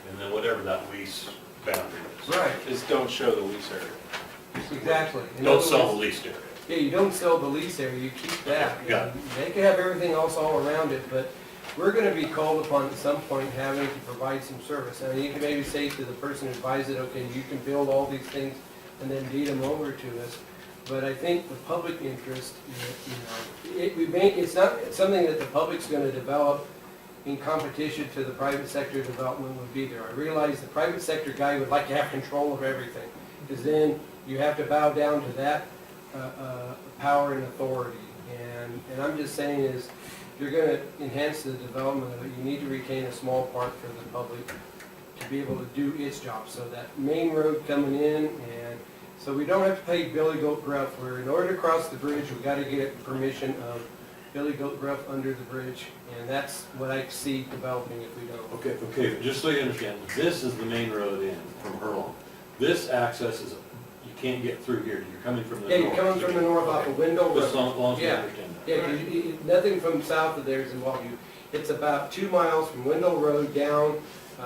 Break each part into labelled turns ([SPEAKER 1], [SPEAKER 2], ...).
[SPEAKER 1] and then whatever that lease boundary is.
[SPEAKER 2] Right,
[SPEAKER 3] Just don't show the lease area.
[SPEAKER 2] exactly. In
[SPEAKER 1] Don't
[SPEAKER 2] other
[SPEAKER 1] sell
[SPEAKER 2] words-
[SPEAKER 1] the leased area.
[SPEAKER 2] Yeah, you don't sell the lease area, you keep that.
[SPEAKER 1] Okay, got it.
[SPEAKER 2] They can have everything else all around it, but we're gonna be called upon at some point having to provide some service. And you can maybe say to the person who buys it, okay, you can build all these things and then deed them over to us. But I think the public interest, it's not something that the public's gonna develop in competition to the private sector development would be there. I realize the private sector guy would like to have control of everything, because then you have to bow down to that power and authority. And I'm just saying is, if you're gonna enhance the development of it, you need to retain a small part for the public to be able to do its job. So that main road coming in, and so we don't have to pay Billy Goat Gruff, where in order to cross the bridge, we gotta get permission of Billy Goat Gruff under the bridge, and that's what I see developing if we don't.
[SPEAKER 1] Okay, just so you understand, this is the main road in from Hurlong. This access is, you can't get through here, you're coming from the north.
[SPEAKER 2] Yeah, you're coming from the north off of Window Road.
[SPEAKER 1] Just as long as we
[SPEAKER 2] Yeah.
[SPEAKER 1] understand that.
[SPEAKER 2] Yeah, 'cause nothing from south of there is involved. It's about 2 miles from Window Road down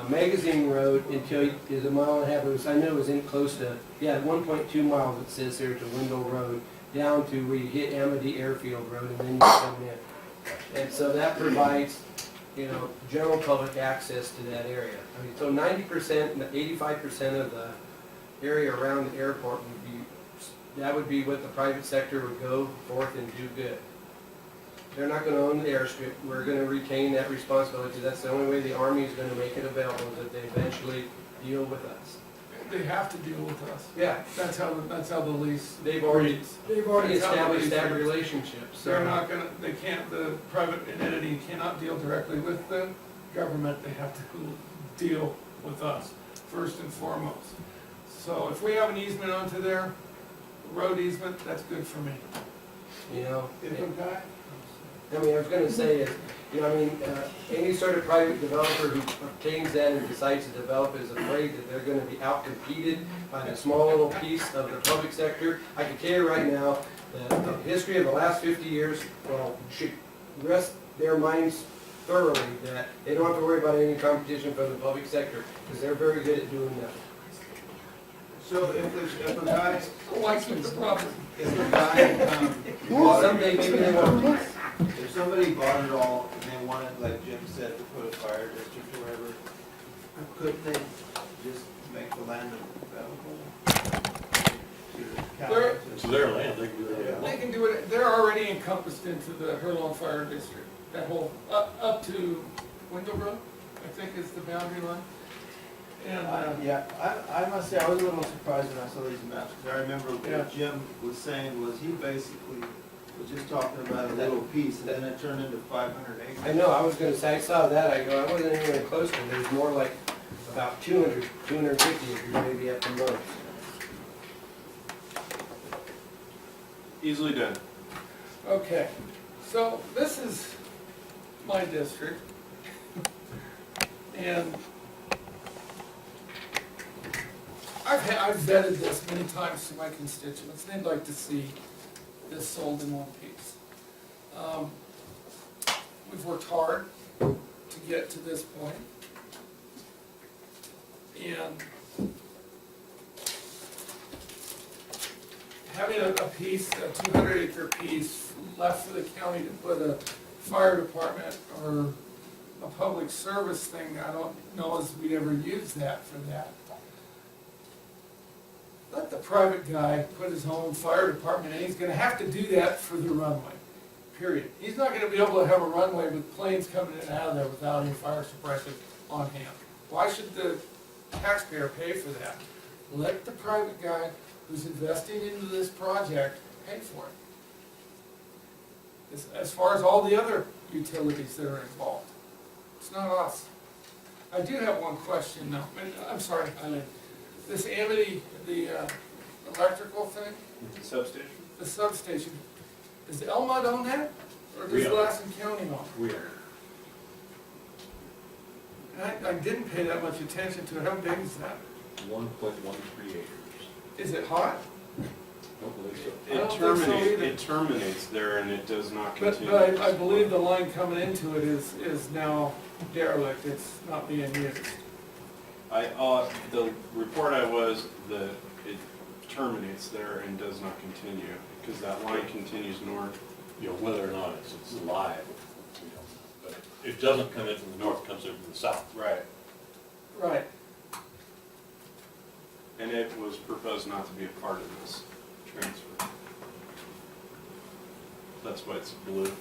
[SPEAKER 2] Magazine Road until is a mile and a half. It was, I knew it was in close to, 1.2 miles it says here to Window Road, down to where you hit Amity Airfield Road and then you come in. And so that provides, general public access to that area. I mean, so 90%, 85% of the area around the airport would be, that would be what the private sector would go forth and do good. They're not gonna own the airstrip, we're gonna retain that responsibility, that's the only way the Army is gonna make it available, is that they eventually deal with us.
[SPEAKER 4] They have to deal with us.
[SPEAKER 2] Yeah,
[SPEAKER 4] That's how the lease.
[SPEAKER 2] they've already
[SPEAKER 4] reads.
[SPEAKER 2] established
[SPEAKER 4] That's
[SPEAKER 2] that
[SPEAKER 4] how they-
[SPEAKER 2] relationship, so.
[SPEAKER 4] They're not gonna, they can't, the private entity cannot deal directly with the government, they have to deal with us, first and foremost. So if we have an easement onto there, road easement, that's good for me.
[SPEAKER 2] Different guy? I mean, I was gonna say is, any sort of private developer who obtains that and decides to develop is afraid that they're gonna be outcompeted by the small little piece of the public sector. I can tell you right now, the history of the last 50 years, should rest their minds thoroughly that they don't have to worry about any competition from the public sector, because they're very good at doing that.
[SPEAKER 5] So if a guy,
[SPEAKER 4] License property.
[SPEAKER 2] Someday maybe they won't.
[SPEAKER 5] if somebody bought it all and they wanted, like Jim said, to put a fire district or whatever, couldn't they just make the land available to the county?
[SPEAKER 1] It's their land, they can do whatever they
[SPEAKER 4] They
[SPEAKER 1] want.
[SPEAKER 4] can do it, they're already encompassed into the Hurlong Fire District, that whole, up to Window Road, I think is the boundary line. And,
[SPEAKER 5] Yeah, I must say, I was a little surprised when I saw these maps, because I remember
[SPEAKER 4] Yeah.
[SPEAKER 5] what Jim was saying was he basically was just talking about a little piece, and then it turned into 500 acres.
[SPEAKER 2] I know, I was gonna say, I saw that, I go, I wasn't anywhere close to it, there's more like about 200, 250 acres maybe at the most.
[SPEAKER 3] Easily done.
[SPEAKER 4] okay, so this is my district. And I've vetted this many times to my constituents, they'd like to see this sold in one piece. We've worked hard to get to this point. And having a piece, a 200-acre piece left for the county to put a fire department or a public service thing, I don't know as we'd ever use that for that. Let the private guy put his own fire department in, he's gonna have to do that for the runway, period. He's not gonna be able to have a runway with planes coming in and out of there without any fire suppression on hand. Why should the taxpayer pay for that? Let the private guy who's investing into this project pay for it. As far as all the other utilities that are involved. It's not us. I do have one question though. I'm sorry, Eileen. This Amity, the electrical thing,
[SPEAKER 3] Substation?
[SPEAKER 4] the substation, does Elmont own that? Or
[SPEAKER 1] We
[SPEAKER 4] does
[SPEAKER 1] own it.
[SPEAKER 4] Lassen County own it?
[SPEAKER 1] We are.
[SPEAKER 4] And I didn't pay that much attention to it. How big is that?
[SPEAKER 1] 1.13 acres.
[SPEAKER 4] Is it hot?
[SPEAKER 1] Don't believe so.
[SPEAKER 4] I don't think so either.
[SPEAKER 3] It terminates there and it does not
[SPEAKER 4] But
[SPEAKER 3] continue.
[SPEAKER 4] I believe the line coming into it is now derelict. It's not being used.
[SPEAKER 3] The report that it terminates there and does not continue, because that line continues north.
[SPEAKER 1] You know, whether or not it's live, we don't know. But it doesn't come in from the north, it comes in from the south.
[SPEAKER 3] Right.
[SPEAKER 4] Right.
[SPEAKER 3] And it was proposed not to be a part of this transfer. That's why it's blue.
[SPEAKER 5] Okay.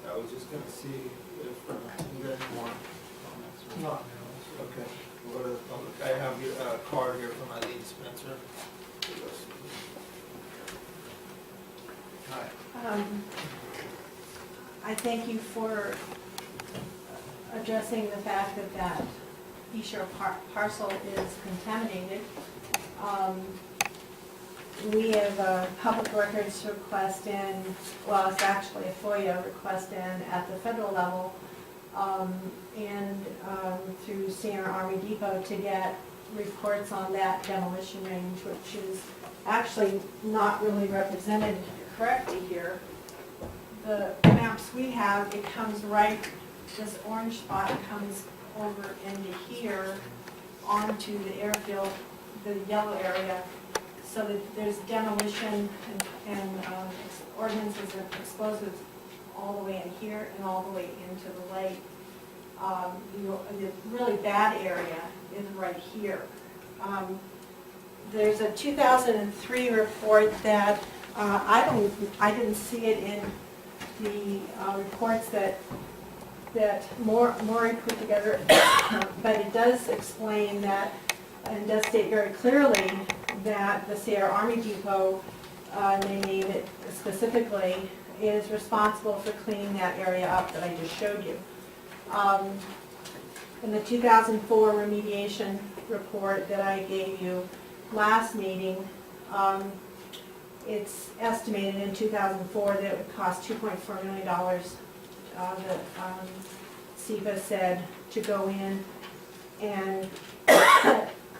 [SPEAKER 5] I was just gonna see if you guys want comments or
[SPEAKER 4] Not
[SPEAKER 5] Okay, we'll go to the public. I have your card here from Eileen Spencer. Hi.
[SPEAKER 6] I thank you for addressing the fact that that Easter parcel is contaminated. We have a public records request in, well, it's actually a FOIA request in at the federal level, and through Sierra Army Depot to get reports on that demolition range, which is actually not really represented correctly here. The maps we have, it comes right, this orange spot comes over into here onto the airfield, the yellow area, so that there's demolition and ordinances of explosives all the way in here and all the way into the lake. The really bad area is right here. There's a 2003 report that I didn't see it in the reports that Maury put together, but it does explain that, and does state very clearly that the Sierra Army Depot, they name it specifically, is responsible for cleaning that area up that I just showed you. In the 2004 remediation report that I gave you last meeting, it's estimated in 2004 that it would cost $2.4 million, that SEPA said, to go in and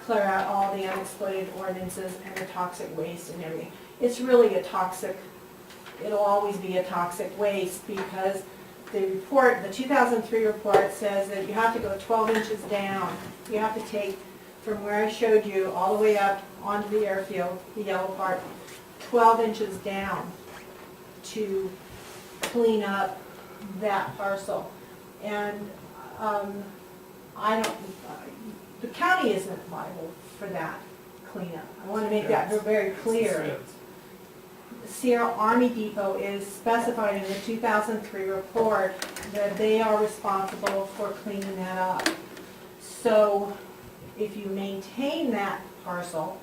[SPEAKER 6] clear out all the unexploded ordinances and the toxic waste and everything. It's really a toxic, it'll always be a toxic waste, because the report, the 2003 report says that you have to go 12 inches down. You have to take from where I showed you all the way up onto the airfield, the yellow part, 12 inches down to clean up that parcel. And the county isn't liable for that cleanup. I want to make that very clear. Sierra Army Depot is specified in the 2003 report that they are responsible for cleaning that up. So if you maintain that parcel,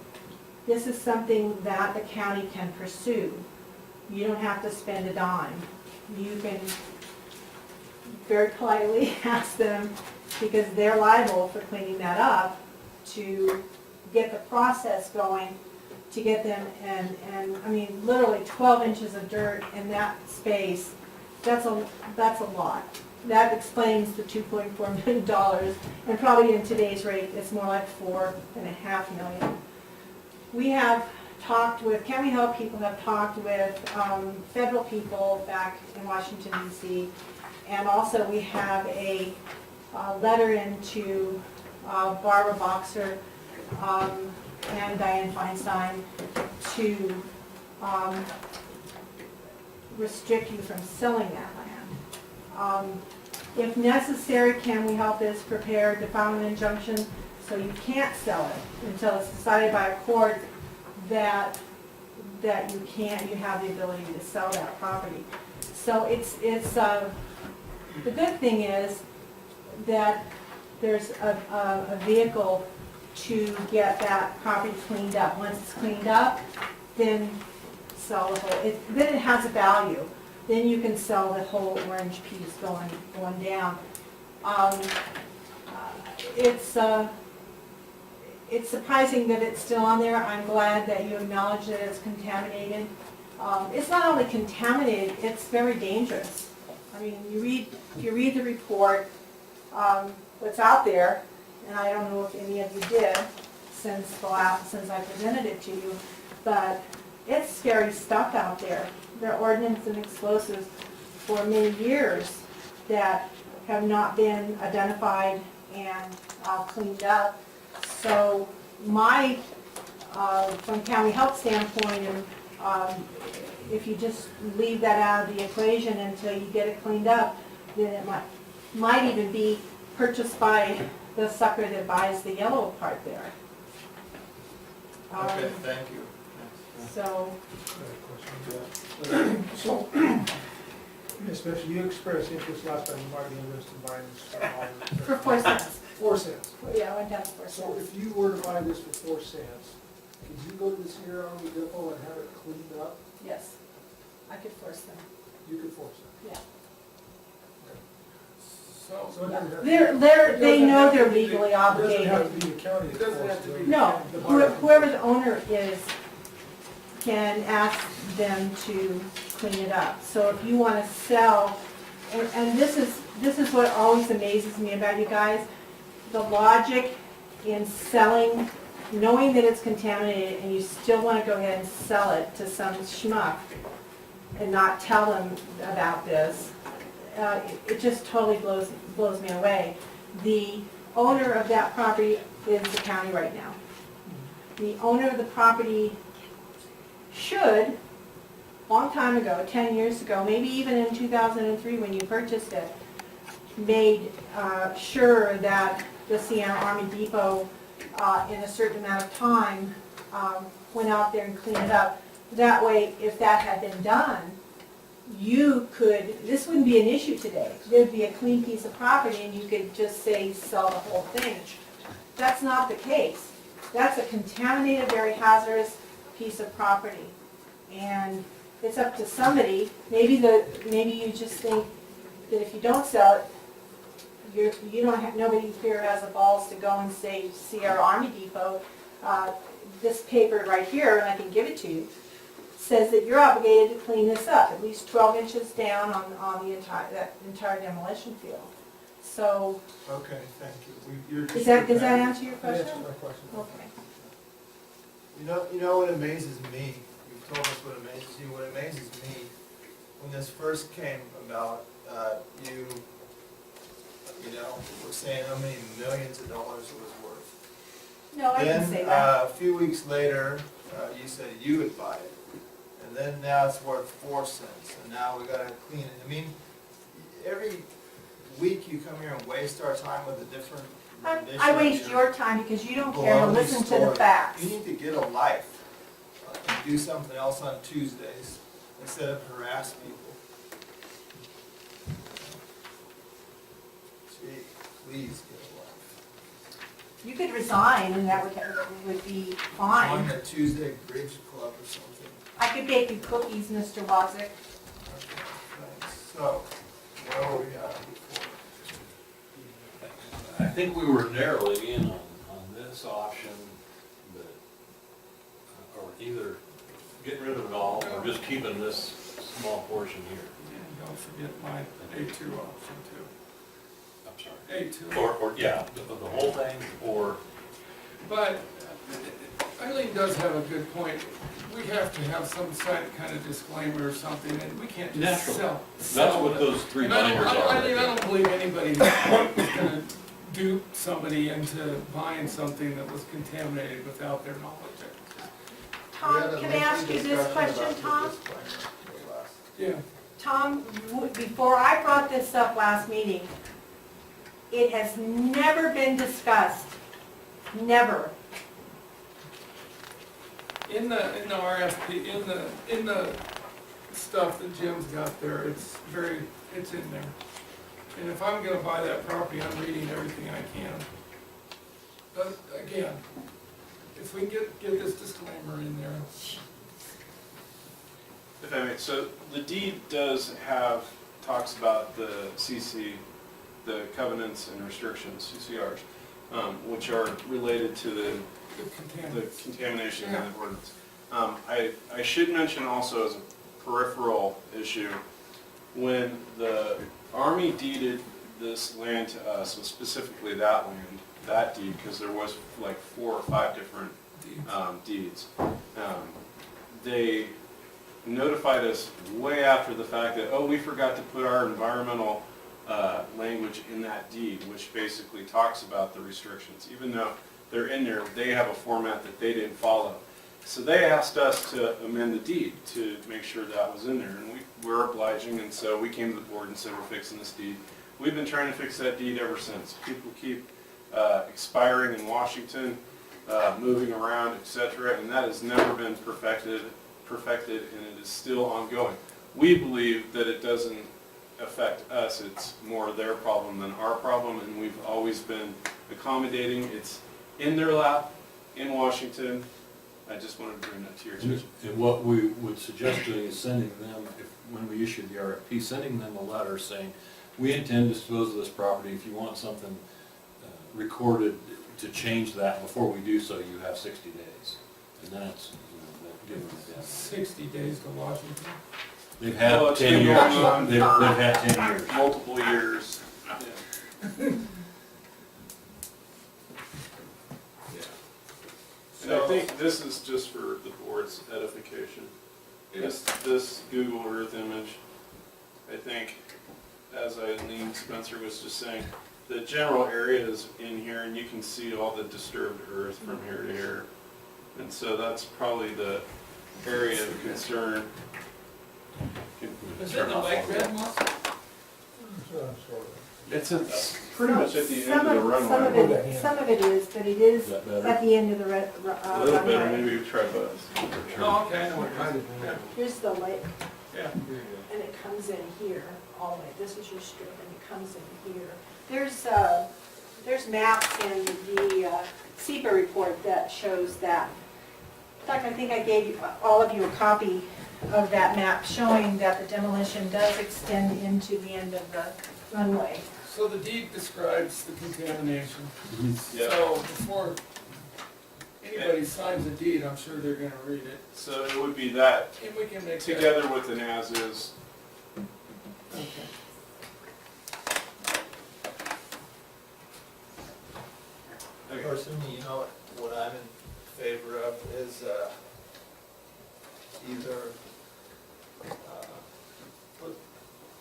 [SPEAKER 6] this is something that the county can pursue. You don't have to spend a dime. You can very politely ask them, because they're liable for cleaning that up, to get the process going, to get them, and I mean, literally 12 inches of dirt in that space, that's a lot. That explains the $2.4 million, and probably in today's rate, it's more like $4.5 million. We have talked with, County Health people have talked with federal people back in Washington, D.C., and also we have a letter into Barbara Boxer and Diane Feinstein to restrict you from selling that land. If necessary, can we help is prepared to file an injunction so you can't sell it until it's decided by a court that you can't, you have the ability to sell that property. So it's the good thing is that there's a vehicle to get that property cleaned up. Once it's cleaned up, then sell the whole, then it has a value. Then you can sell the whole orange piece going down. It's surprising that it's still on there. I'm glad that you acknowledge that it's contaminated. It's not only contaminated, it's very dangerous. I mean, if you read the report, what's out there, and I don't know if any of you did, since I presented it to you, but it's scary stuff out there. There are ordnance and explosives for many years that have not been identified and cleaned up. So my, from county health standpoint, and if you just leave that out of the equation until you get it cleaned up, then it might even be purchased by the sucker that buys the yellow part there.
[SPEAKER 5] Okay, thank you.
[SPEAKER 6] So,
[SPEAKER 7] So, Ms. Fisher, you expressed interest last time, you might be interested in buying this
[SPEAKER 6] for 4 cents.
[SPEAKER 7] 4 cents.
[SPEAKER 6] Yeah, I went down to 4
[SPEAKER 7] So
[SPEAKER 6] cents.
[SPEAKER 7] if you were to buy this for 4 cents, could you go to the Sierra Army Depot and have it cleaned up?
[SPEAKER 6] Yes, I could force them,
[SPEAKER 7] You could force it.
[SPEAKER 6] yeah.
[SPEAKER 4] So,
[SPEAKER 7] So it doesn't have to be-
[SPEAKER 6] They know they're legally
[SPEAKER 7] It doesn't have
[SPEAKER 6] obligated.
[SPEAKER 7] to be the county.
[SPEAKER 4] It doesn't have to be-
[SPEAKER 6] No,
[SPEAKER 7] The buyer.
[SPEAKER 6] whoever the owner is can ask them to clean it up. So if you want to sell, and this is what always amazes me about you guys, the logic in selling, knowing that it's contaminated, and you still want to go ahead and sell it to some schmuck and not tell them about this, it just totally blows me away. The owner of that property is the county right now. The owner of the property should, long time ago, 10 years ago, maybe even in 2003 when you purchased it, made sure that the Sienna Army Depot, in a certain amount of time, went out there and cleaned it up. That way, if that had been done, you could, this wouldn't be an issue today. There'd be a clean piece of property and you could just say, sell the whole thing. That's not the case. That's a contaminated, very hazardous piece of property. And it's up to somebody, maybe you just think that if you don't sell it, you don't have, nobody here has the balls to go and say, Sierra Army Depot, this paper right here, and I can give it to you, says that you're obligated to clean this up, at least 12 inches down on the entire demolition field. So,
[SPEAKER 7] Okay, thank you.
[SPEAKER 6] does that answer your
[SPEAKER 7] That
[SPEAKER 6] question?
[SPEAKER 7] answers my question.
[SPEAKER 6] Okay.
[SPEAKER 5] You know what amazes me? You've told us what amazes you. What amazes me, when this first came about, you were saying how many millions of dollars it was worth.
[SPEAKER 6] No, I didn't say that.
[SPEAKER 5] A few weeks later, you said you would buy it. And then now it's worth 4 cents, and now we gotta clean it. I mean, every week you come here and waste our time with a different rendition.
[SPEAKER 6] I
[SPEAKER 5] of
[SPEAKER 6] waste your time because you don't care to
[SPEAKER 5] baloney
[SPEAKER 6] listen to the
[SPEAKER 5] story.
[SPEAKER 6] facts.
[SPEAKER 5] You need to get a life, and do something else on Tuesdays, instead of harass people. Gee, please get a life.
[SPEAKER 6] You could resign and that would be
[SPEAKER 5] Join
[SPEAKER 6] fine.
[SPEAKER 5] a Tuesday bridge club or something.
[SPEAKER 6] I could bake you cookies, Mr. Wazik.
[SPEAKER 5] Okay, thanks. So, where were we at before?
[SPEAKER 1] I think we were narrowing in on this option, but, or either getting rid of it all, or just keeping this small portion here.
[SPEAKER 4] and don't forget my A2 option too.
[SPEAKER 1] I'm sorry.
[SPEAKER 4] A2.
[SPEAKER 1] Or, yeah, the whole thing, or,
[SPEAKER 4] But Eileen does have a good point. We have to have some kind of disclaimer or something, and we can't just
[SPEAKER 1] Naturally.
[SPEAKER 4] sell.
[SPEAKER 1] That's what those three
[SPEAKER 4] And I
[SPEAKER 1] binders are.
[SPEAKER 4] don't believe anybody is gonna dupe somebody into buying something that was contaminated without their knowledge.
[SPEAKER 6] Tom, can I ask you this question, Tom?
[SPEAKER 4] Yeah.
[SPEAKER 6] Tom, before I brought this up last meeting, it has never been discussed, never.
[SPEAKER 4] In the RFP, in the stuff that Jim's got there, it's in there. And if I'm gonna buy that property, I'm reading everything I can. But again, if we get this disclaimer in there.
[SPEAKER 3] If I may, so the deed talks about the CC, the covenants and restrictions, CCRs, which are related to the contamination in the ordinance. I should mention also as a peripheral issue, when the Army deeded this land to us, and specifically that land, that deed, because there was like 4 or 5 different deeds. They notified us way after the fact that, oh, we forgot to put our environmental language in that deed, which basically talks about the restrictions. Even though they're in there, they have a format that they didn't follow. So they asked us to amend the deed to make sure that was in there, and we were obliging, and so we came to the board and said, we're fixing this deed. We've been trying to fix that deed ever since. People keep expiring in Washington, moving around, etc., and that has never been perfected, and it is still ongoing. We believe that it doesn't affect us, it's more their problem than our problem, and we've always been accommodating. It's in their lap in Washington. I just wanted to bring that to your attention.
[SPEAKER 1] And what we would suggest doing is sending them, when we issue the RFP, sending them a letter saying, we intend to dispose of this property. If you want something recorded to change that before we do so, you have 60 days. And then it's, give them a deadline.
[SPEAKER 4] 60 days to Washington.
[SPEAKER 1] They've had
[SPEAKER 3] Well, it's
[SPEAKER 1] 10
[SPEAKER 3] been
[SPEAKER 1] years.
[SPEAKER 3] going on.
[SPEAKER 1] They've had 10 years.
[SPEAKER 3] Multiple years. Yeah. And I think this is just for the board's edification. This Google Earth image, I think, as Eileen Spencer was just saying, the general area is in here, and you can see all the disturbed earth from here to here. And so that's probably the area of concern.
[SPEAKER 4] Is it the Lake Red one?
[SPEAKER 3] It's pretty much at the end of the runway.
[SPEAKER 6] Some of it is, but it is
[SPEAKER 1] Is that better?
[SPEAKER 6] at the end of the
[SPEAKER 3] A little better,
[SPEAKER 6] runway.
[SPEAKER 3] maybe we try Buzz.
[SPEAKER 4] Oh, okay, I know what you're saying. Yeah.
[SPEAKER 6] Here's the lake,
[SPEAKER 4] Yeah.
[SPEAKER 6] and it comes in here all the way. This is your strip, and it comes in here. There's maps in the SEPA report that shows that. In fact, I think I gave all of you a copy of that map showing that the demolition does extend into the end of the runway.
[SPEAKER 4] So the deed describes the contamination.
[SPEAKER 3] Yeah.
[SPEAKER 4] So before anybody signs a deed, I'm sure they're gonna read it.
[SPEAKER 3] So it would be that,
[SPEAKER 4] And we can make that.
[SPEAKER 3] together with an as-is.
[SPEAKER 4] Okay.
[SPEAKER 5] Personally, you know, what I'm in favor of is either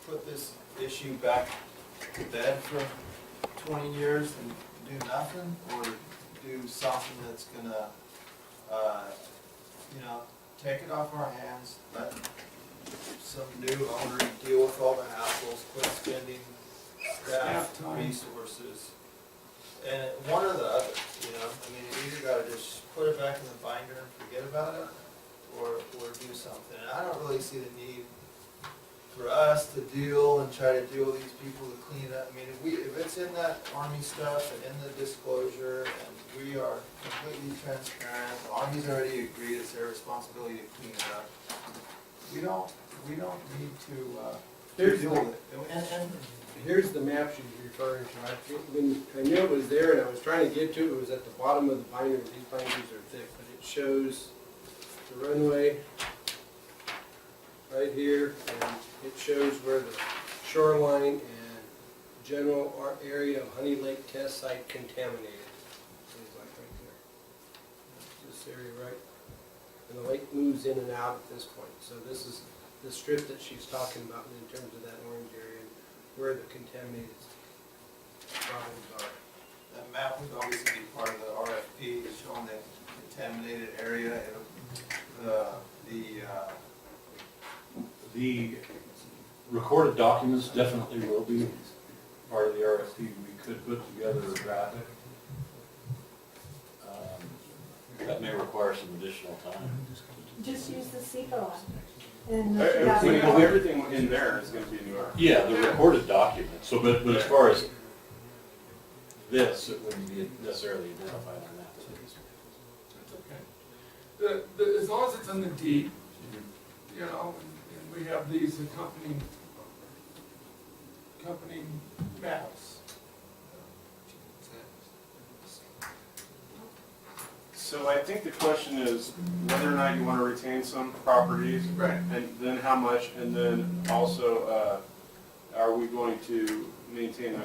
[SPEAKER 5] put this issue back to bed for 20 years and do nothing, or do something that's gonna, you know, take it off our hands, let some new owner deal with all the hassles, quit spending staff
[SPEAKER 4] Staff time.
[SPEAKER 5] resources. And one or the other, you know, I mean, you either gotta just put it back in the binder and forget about it, or do something. And I don't really see the need for us to deal and try to deal with these people to clean it up. I mean, if it's in that Army stuff and in the disclosure, and we are completely transparent, the Army's already agreed it's their responsibility to clean it up. We don't need to deal with it. And
[SPEAKER 2] Here's the map she's referring to. I knew it was there, and I was trying to get to it. It was at the bottom of the binder. These binders are thick, but it shows the runway right here, and it shows where the shoreline and general area of Honey Lake test site contaminated. It's like right there. This area right, and the lake moves in and out at this point. So this is the strip that she's talking about in terms of that orange area, where the contaminated problems are.
[SPEAKER 5] that map would obviously be part of the RFP, showing the contaminated area,
[SPEAKER 1] The recorded documents definitely will be part of the RFP. We could put together a graphic. That may require some additional time.
[SPEAKER 6] Just use the SEPA one. And
[SPEAKER 3] Everything in there is gonna be new.
[SPEAKER 1] Yeah, the recorded document, so, but as far as this, it wouldn't be necessarily identified on that.
[SPEAKER 4] That's okay. As long as it's in the deed, you know, and we have these accompanying maps.
[SPEAKER 3] So I think the question is whether or not you want to retain some properties.
[SPEAKER 4] Right.
[SPEAKER 3] And then how much, and then also, are we going to retain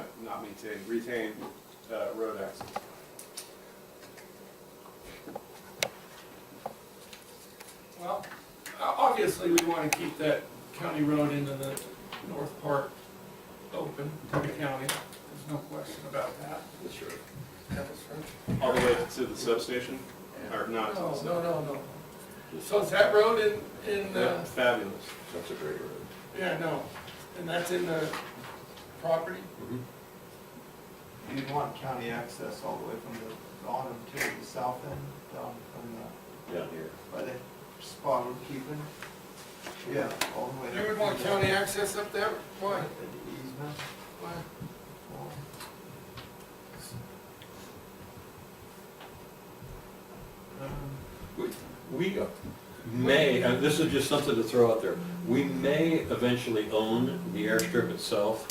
[SPEAKER 3] road access?
[SPEAKER 4] obviously, we want to keep that county road into the north part open to the county. There's no question about that.
[SPEAKER 1] Sure.
[SPEAKER 4] That's right.
[SPEAKER 3] All the way to the substation, or not to the
[SPEAKER 4] No,
[SPEAKER 3] substation?
[SPEAKER 4] no. So is that road in
[SPEAKER 3] Yeah, fabulous.
[SPEAKER 1] That's a great road.
[SPEAKER 4] yeah, no, and that's in the property?
[SPEAKER 5] You'd want county access all the way from the bottom to the south end, down from
[SPEAKER 1] Down here.
[SPEAKER 5] by the spot we're keeping. Yeah, all the way.
[SPEAKER 4] You would want county access up there? Why?
[SPEAKER 5] The easement.
[SPEAKER 4] Why?
[SPEAKER 1] We may, and this is just something to throw out there, we may eventually own the airstrip itself.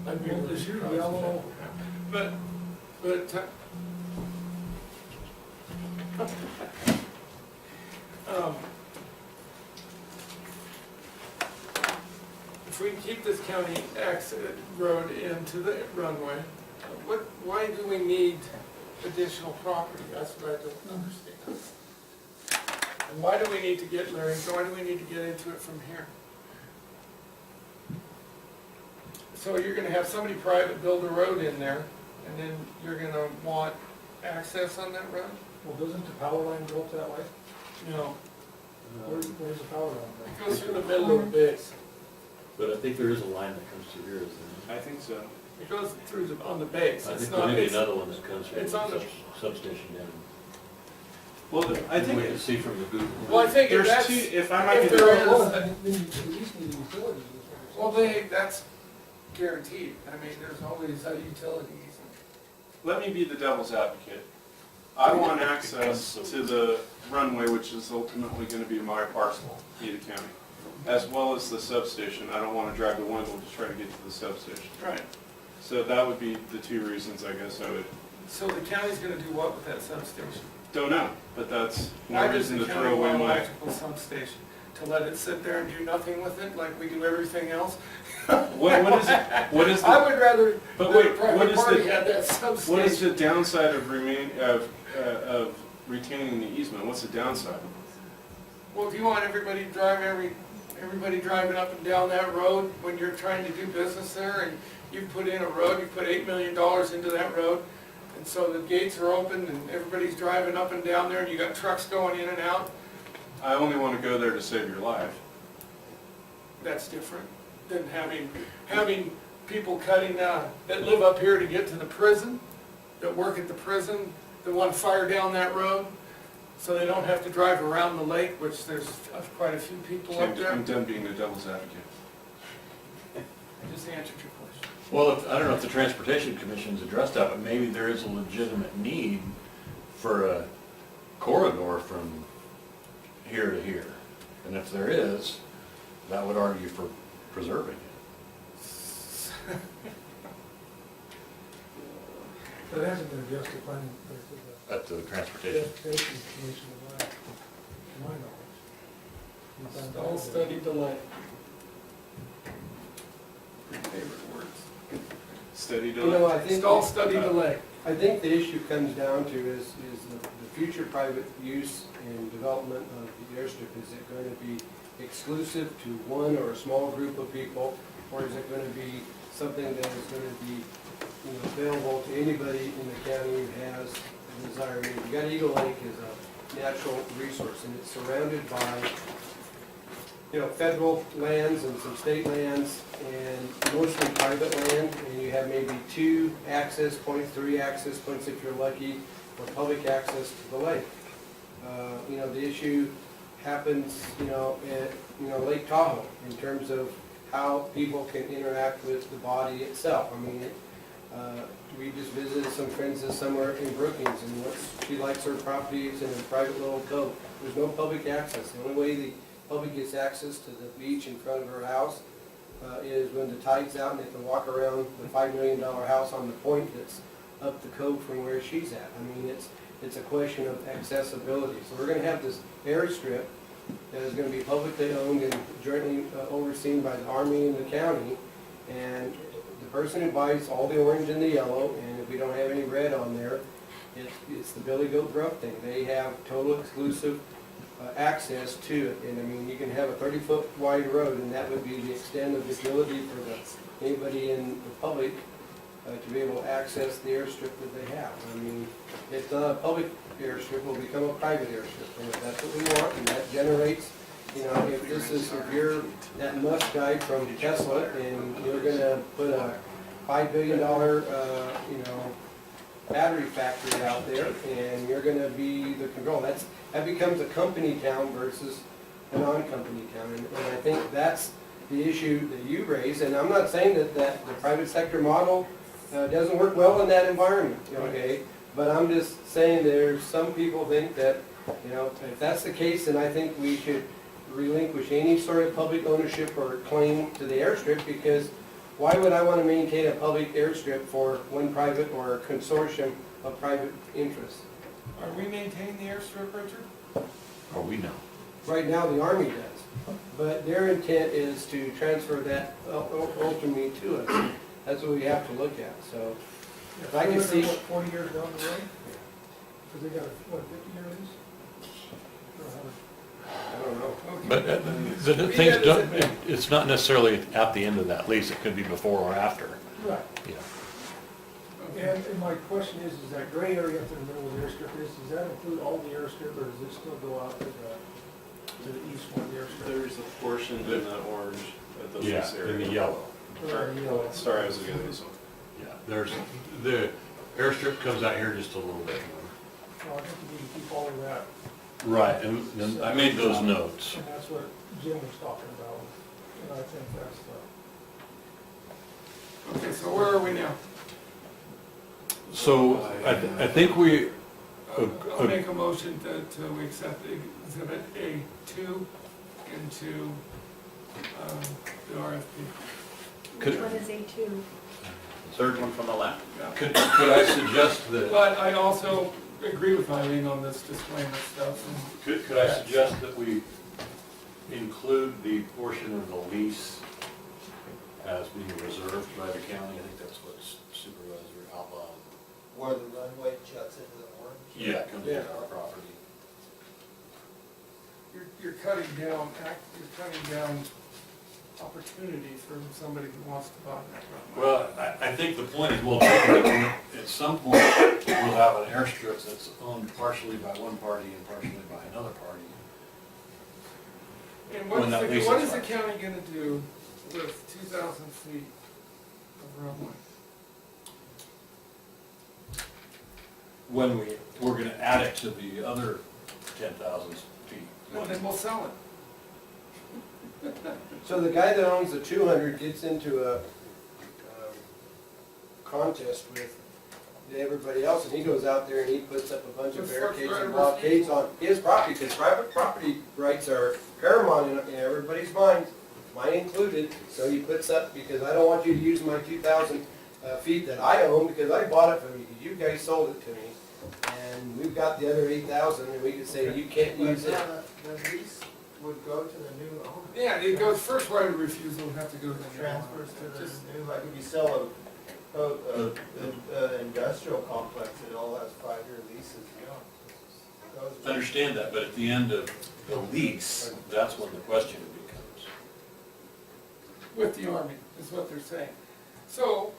[SPEAKER 4] I'd be
[SPEAKER 7] Well,
[SPEAKER 4] really
[SPEAKER 7] is your
[SPEAKER 4] surprised if that
[SPEAKER 7] yellow-
[SPEAKER 4] would happen. But, if we keep this county access road into the runway, why do we need additional property? That's what I don't understand. And why do we need to get, Larry, why do we need to get into it from here? So you're gonna have somebody private build a road in there, and then you're gonna want access on that road?
[SPEAKER 7] Well, doesn't the power line go up that way?
[SPEAKER 4] No,
[SPEAKER 7] Where's the power line?
[SPEAKER 4] it goes through the middle of the base.
[SPEAKER 1] But I think there is a line that comes through here, isn't
[SPEAKER 3] I think so.
[SPEAKER 4] It goes through on the base.
[SPEAKER 1] there? I
[SPEAKER 4] It's
[SPEAKER 1] think there
[SPEAKER 4] not,
[SPEAKER 1] may be
[SPEAKER 4] it's,
[SPEAKER 1] another one that comes from
[SPEAKER 4] it's
[SPEAKER 1] the
[SPEAKER 4] on the-
[SPEAKER 1] substation down.
[SPEAKER 3] Well, I think,
[SPEAKER 1] Wait to see from the Google.
[SPEAKER 4] well, I think if
[SPEAKER 3] there's
[SPEAKER 4] that's,
[SPEAKER 3] two,
[SPEAKER 4] if
[SPEAKER 3] if I might be,
[SPEAKER 4] there
[SPEAKER 3] the-
[SPEAKER 4] is,
[SPEAKER 7] Then you at least need a utility.
[SPEAKER 4] well, that's guaranteed. I mean, there's always a utilities.
[SPEAKER 3] let me be the devil's advocate. I want access to the runway, which is ultimately gonna be my parcel, Ada County, as well as the substation. I don't wanna drive to Wendell to try to get to the substation.
[SPEAKER 4] Right.
[SPEAKER 3] So that would be the two reasons, I guess, I would,
[SPEAKER 4] So the county's gonna do what with that substation?
[SPEAKER 3] don't know, but that's
[SPEAKER 4] Why
[SPEAKER 3] no
[SPEAKER 4] does
[SPEAKER 3] reason
[SPEAKER 4] the
[SPEAKER 3] to
[SPEAKER 4] county
[SPEAKER 3] throw away
[SPEAKER 4] want an
[SPEAKER 3] my,
[SPEAKER 4] electrical substation? To let it sit there and do nothing with it, like we do everything else?
[SPEAKER 3] what is
[SPEAKER 4] I
[SPEAKER 3] the,
[SPEAKER 4] would rather
[SPEAKER 3] but
[SPEAKER 4] the
[SPEAKER 3] wait, what
[SPEAKER 4] private
[SPEAKER 3] is
[SPEAKER 4] party
[SPEAKER 3] the,
[SPEAKER 4] had that
[SPEAKER 3] what is
[SPEAKER 4] substation.
[SPEAKER 3] the downside of retaining the easement? What's the downside?
[SPEAKER 4] Well, if you want everybody driving up and down that road when you're trying to do business there, and you put in a road, you put $8 million into that road, and so the gates are open and everybody's driving up and down there, and you got trucks going in and out,
[SPEAKER 3] I only wanna go there to save your life.
[SPEAKER 4] that's different than having people cutting, that live up here to get to the prison, that work at the prison, that want to fire down that road, so they don't have to drive around the lake, which there's quite a few people up there.
[SPEAKER 3] I'm done being the devil's advocate.
[SPEAKER 4] I just answered your question.
[SPEAKER 1] Well, I don't know if the Transportation Commission's addressed that, but maybe there is a legitimate need for a corridor from here to here. And if there is, that would argue for preserving it.
[SPEAKER 7] That hasn't been adjusted planning,
[SPEAKER 1] At the
[SPEAKER 7] the
[SPEAKER 1] Transportation.
[SPEAKER 7] Transportation Commission of that, to my knowledge.
[SPEAKER 4] It's all study delay. Favorite words.
[SPEAKER 3] Steady
[SPEAKER 2] You know,
[SPEAKER 3] delay.
[SPEAKER 2] I think.
[SPEAKER 4] It's all study delay.
[SPEAKER 2] I think the issue comes down to is the future private use and development of the airstrip. Is it going to be exclusive to one or a small group of people? Or is it going to be something that is going to be, available to anybody in the county who has a desire? I mean, you got Eagle Lake as a natural resource, and it's surrounded by, federal lands and some state lands, and mostly private land, and you have maybe 2 access points, 3 access points if you're lucky, for public access to the lake. The issue happens, at, Lake Tahoe, in terms of how people can interact with the body itself. I mean, we just visited some friends this summer in Brookings, and she likes her properties in a private little cove. There's no public access. The only way the public gets access to the beach in front of her house is when the tide's out and they can walk around the $5 million house on the point that's up the cove from where she's at. I mean, it's a question of accessibility. So we're going to have this airstrip that is going to be publicly owned and jointly overseen by the Army and the county. And the person who buys all the orange and the yellow, and if we don't have any red on there, It's the Billy Goat Grunt thing. They have total exclusive access to it. And I mean, you can have a 30-foot wide road, and that would be the extent of the ability for anybody in the public to be able to access the airstrip that they have. I mean, if the public airstrip will become a private airstrip, and if that's what we want, and that generates, you know, if you're that Musk guy from Tesla, and you're gonna put a $5 billion, you know, battery factory out there, and you're gonna be the control, that becomes a company town versus a non-company town, and I think that's the issue that you raise, and I'm not saying that the private sector model doesn't work well in that environment, okay? But I'm just saying there's some people think that, you know, if that's the case, then I think we should relinquish any sort of public ownership or claim to the airstrip, because why would I want to maintain a public airstrip for one private or a consortium of private interests?
[SPEAKER 4] Are we maintaining the airstrip, Richard?
[SPEAKER 1] Or we know.
[SPEAKER 2] Right now, the Army does, but their intent is to transfer that ultimately to us. That's what we have to look at, so. If I can see.
[SPEAKER 7] 40 years down the road? Because they got a, what, 50-year lease?
[SPEAKER 2] I don't know.
[SPEAKER 1] But the things don't, it's not necessarily at the end of that lease, it could be before or after.
[SPEAKER 7] Right.
[SPEAKER 1] Yeah.
[SPEAKER 7] And my question is that gray area up in the middle of the airstrip does that include all the airstrip, or does it still go out to the east one of the airstrip?
[SPEAKER 3] There's a portion in the orange at the
[SPEAKER 1] Yeah,
[SPEAKER 3] lease
[SPEAKER 1] in
[SPEAKER 3] area.
[SPEAKER 1] the yellow.
[SPEAKER 3] Sorry, I was looking at this one.
[SPEAKER 1] Yeah, there's, the airstrip comes out here just a little bit
[SPEAKER 7] So I think you need to keep all of that,
[SPEAKER 1] more. Right, and I made those notes.
[SPEAKER 7] and that's what Jim was talking about, and I think that's the.
[SPEAKER 4] Okay, so where are we now?
[SPEAKER 1] So I think we,
[SPEAKER 4] I'll make a motion that we accept Exhibit A2 into the RFP.
[SPEAKER 1] Could-
[SPEAKER 6] Which one is A2?
[SPEAKER 8] Third one from the left.
[SPEAKER 1] could I suggest that,
[SPEAKER 4] But I also agree with Eileen on this disclaimer stuff.
[SPEAKER 1] could I suggest that we include the portion of the lease as being reserved by the county? I think that's what Supervisor outlined.
[SPEAKER 5] Where the runway juts into the orange?
[SPEAKER 1] Yeah, it comes into our property.
[SPEAKER 4] You're cutting down opportunity for somebody who wants to buy that runway.
[SPEAKER 1] Well, I think the point is well taken, that at some point, we'll have an airstrip that's owned partially by one party and partially by another party.
[SPEAKER 4] And
[SPEAKER 1] when that lease
[SPEAKER 4] what is the
[SPEAKER 1] expires.
[SPEAKER 4] county gonna do with 2,000 feet of runway?
[SPEAKER 1] When we're gonna add it to the other 10,000 feet.
[SPEAKER 4] And then we'll sell it.
[SPEAKER 2] So the guy that owns the 200 gets into a contest with everybody else, and he goes out there and he puts up a bunch of barricades and blockades on his property, because private property rights are paramount in everybody's minds, mine included. So he puts up, because I don't want you to use my 2,000 feet that I own, because I bought it from you, you guys sold it to me. And we've got the other 8,000, and we can say, you can't use it.
[SPEAKER 5] The lease would go to the new owner.
[SPEAKER 4] Yeah, it goes, first right of refusal would have to go to the
[SPEAKER 5] Transfers to the
[SPEAKER 4] Just-
[SPEAKER 5] new, like if you sell a industrial complex, it all has 5-year leases, you know. Goes with-
[SPEAKER 1] Understand that, but at the end of the lease, that's when the question becomes.
[SPEAKER 4] with the Army, is what they're saying. So,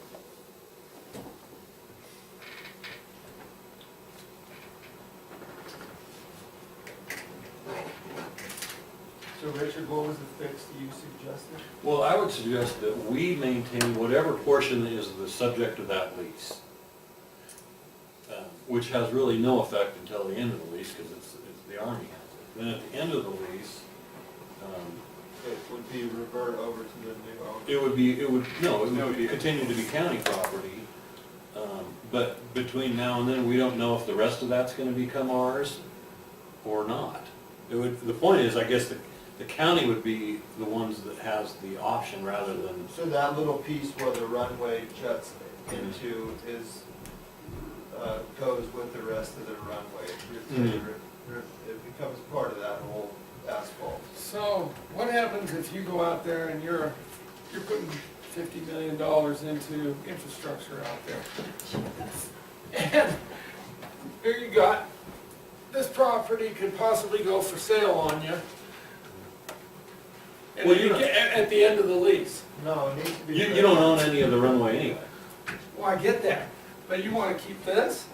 [SPEAKER 5] So Richard, what was the fix you suggested?
[SPEAKER 1] Well, I would suggest that we maintain whatever portion is the subject of that lease, which has really no effect until the end of the lease, because it's the Army has it. Then at the end of the lease,
[SPEAKER 5] It would be revert over to the new owner.
[SPEAKER 1] it would continue to be county property. But between now and then, we don't know if the rest of that's gonna become ours or not. The point is, I guess, the county would be the ones that has the option rather than,
[SPEAKER 5] So that little piece where the runway juts into goes with the rest of the runway. It becomes part of that whole asphalt.
[SPEAKER 4] so what happens if you go out there and you're putting $50 million into infrastructure out there? And here you got, this property could possibly go for sale on you. And
[SPEAKER 1] Well,
[SPEAKER 4] then
[SPEAKER 1] you
[SPEAKER 4] you get, at the end of the lease.
[SPEAKER 5] No, it needs to be.
[SPEAKER 1] You don't own any of the runway anyway.
[SPEAKER 4] Well, I get that, but you wanna keep this?